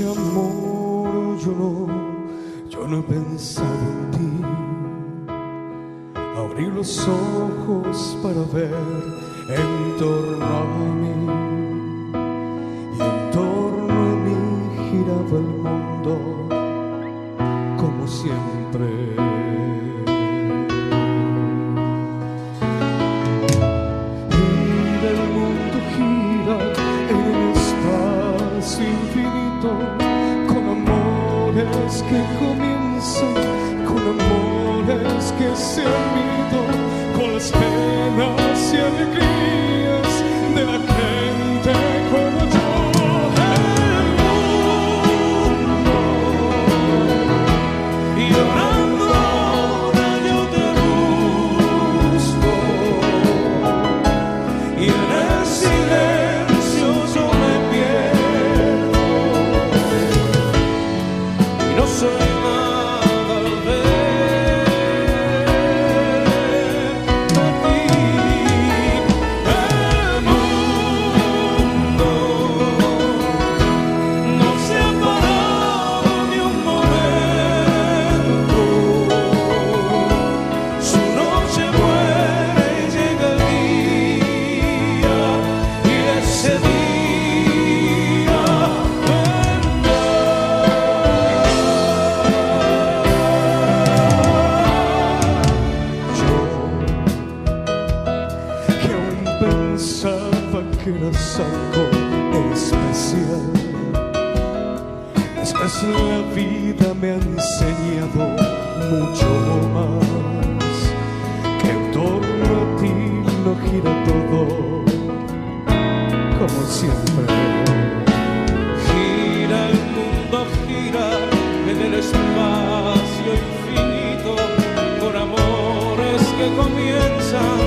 noche, amor, yo no he pensado en ti. Abrí los ojos para ver en torno a mí, y en torno a mí giraba el mundo como siempre. Gira el mundo, gira en el espacio infinito, con amores que comienzan, con amores que se han ido, con las penas y alegrías de la gente como yo. El mundo, y llorando ahora yo te busco, y en el silencio yo me pierdo, y no soy nada al verte a ti. El mundo no se ha parado ni un momento. Su noche muere y llega el día, y ese día vendrá. Yo, que aún pensaba que eras algo especial, después la vida me ha enseñado mucho más, que en torno a ti no gira todo como siempre. Gira el mundo, gira en el espacio infinito, con amores que comienzan,